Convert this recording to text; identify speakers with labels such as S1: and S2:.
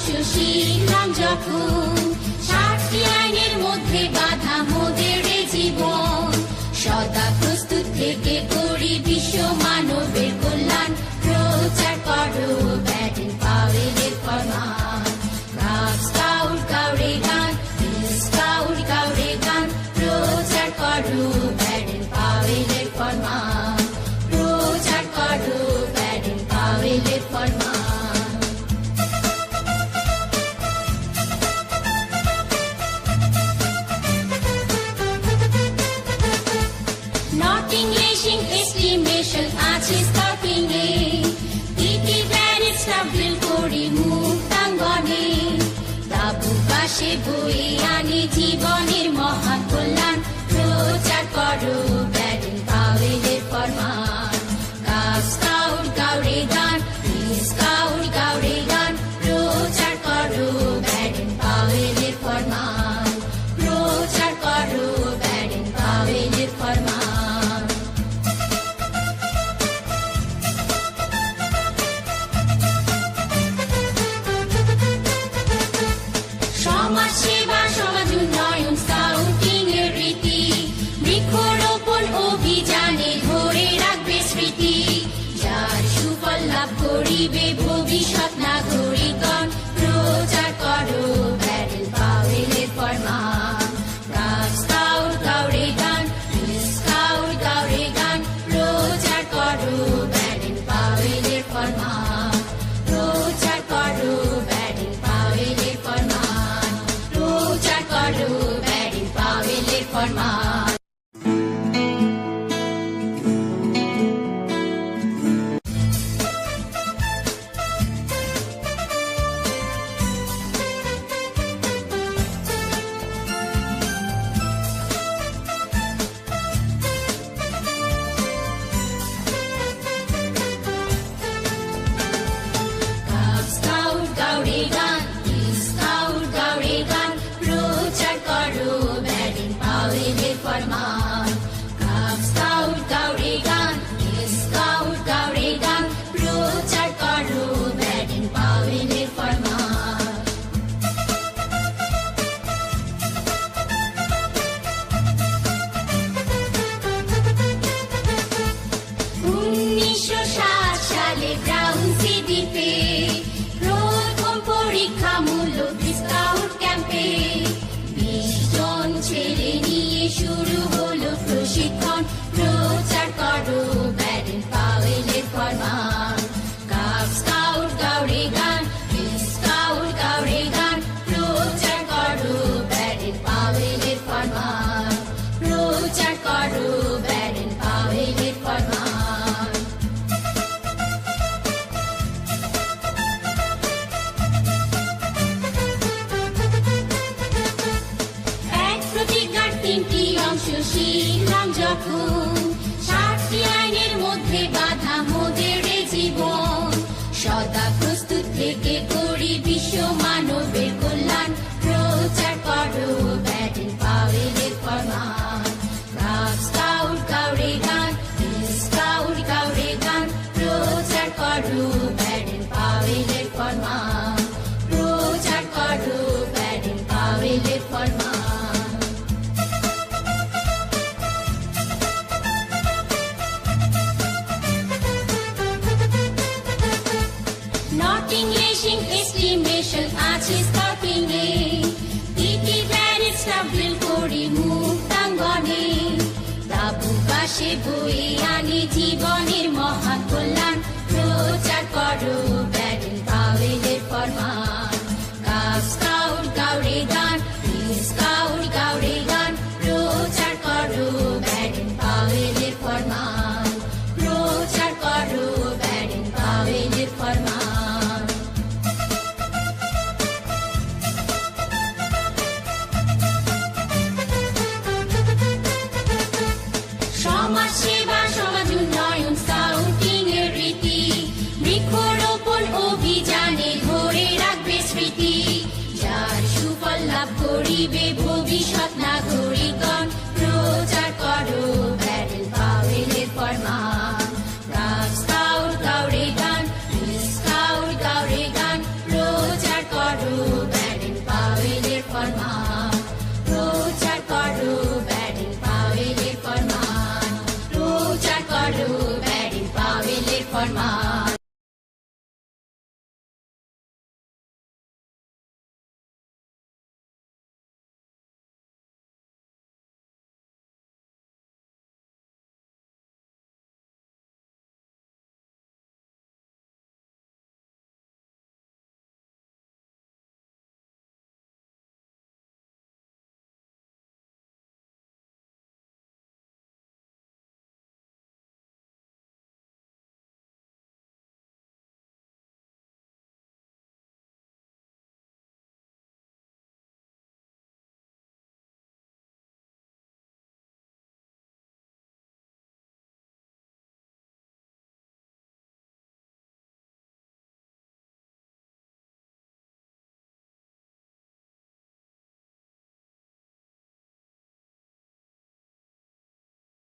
S1: অংশ শিখলাম যখন, 60টি আইনের মধ্যে বাঁধা মোদের জীবন। সদা প্রস্তুত থেকে করি বিশ্ব মানবের কল্যাণ, প্রচার করো ব্যাটেন পাওয়েলের ফরমান। কাব স্কাউট কাউরে গান, স্কাউট কাউরে গান, প্রচার করো ব্যাটেন পাওয়েলের ফরমান, প্রচার করো ব্যাটেন পাওয়েলের ফরমান। নট ইংলিশ এস্টিমেশন আছে স্কাউটিং এ, টিটি ব্যারেট স্টাফ ড্রিল করি মুক্তাঙ্গনে। তাবু পাশে বয়ে আনি জীবনের মহা কল্যাণ, প্রচার করো ব্যাটেন পাওয়েলের ফরমান। কাব স্কাউট কাউরে গান, স্কাউট কাউরে গান, প্রচার করো ব্যাটেন পাওয়েলের ফরমান, প্রচার করো ব্যাটেন পাওয়েলের ফরমান। সমাজ সেবা সমাজ উন্নয়ন স্কাউটিং এর রীতি, বৃক্ষরোপণ অভিযানে ধরে রাখবে স্মৃতি। যার সুফল লাভ করিবে ভবিষ্যৎ নাগরিকগণ, প্রচার করো ব্যাটেন পাওয়েলের ফরমান। কাব স্কাউট কাউরে গান, স্কাউট কাউরে গান, প্রচার করো ব্যাটেন পাওয়েলের ফরমান, প্রচার করো ব্যাটেন পাওয়েলের ফরমান, প্রচার করো ব্যাটেন পাওয়েলের ফরমান। কাব স্কাউট কাউরে গান, স্কাউট কাউরে গান, প্রচার করো ব্যাটেন পাওয়েলের ফরমান। কাব স্কাউট কাউরে গান, স্কাউট কাউরে গান, প্রচার করো ব্যাটেন পাওয়েলের ফরমান। 1960 সালে ব্রাউন সিটিতে প্রথম পরীক্ষামূলক স্কাউট ক্যাম্পে 20 জন ছেলে নিয়ে শুরু হলো প্রশিক্ষণ, প্রচার করো ব্যাটেন পাওয়েলের ফরমান। কাব স্কাউট কাউরে গান, স্কাউট কাউরে গান, প্রচার করো ব্যাটেন পাওয়েলের ফরমান, প্রচার করো ব্যাটেন পাওয়েলের ফরমান। এক প্রতিজ্ঞার 3টি অংশ শিখলাম যখন, 60টি আইনের মধ্যে বাঁধা মোদের জীবন। সদা প্রস্তুত থেকে করি বিশ্ব মানবের কল্যাণ, প্রচার করো ব্যাটেন পাওয়েলের ফরমান। কাব স্কাউট কাউরে গান, স্কাউট কাউরে গান, প্রচার করো ব্যাটেন পাওয়েলের ফরমান, প্রচার করো ব্যাটেন পাওয়েলের ফরমান। নট ইংলিশ এস্টিমেশন আছে স্কাউটিং এ, টিটি ব্যারেট স্টাফ ড্রিল করি মুক্তাঙ্গনে। তাবু পাশে বয়ে আনি জীবনের মহা কল্যাণ, প্রচার করো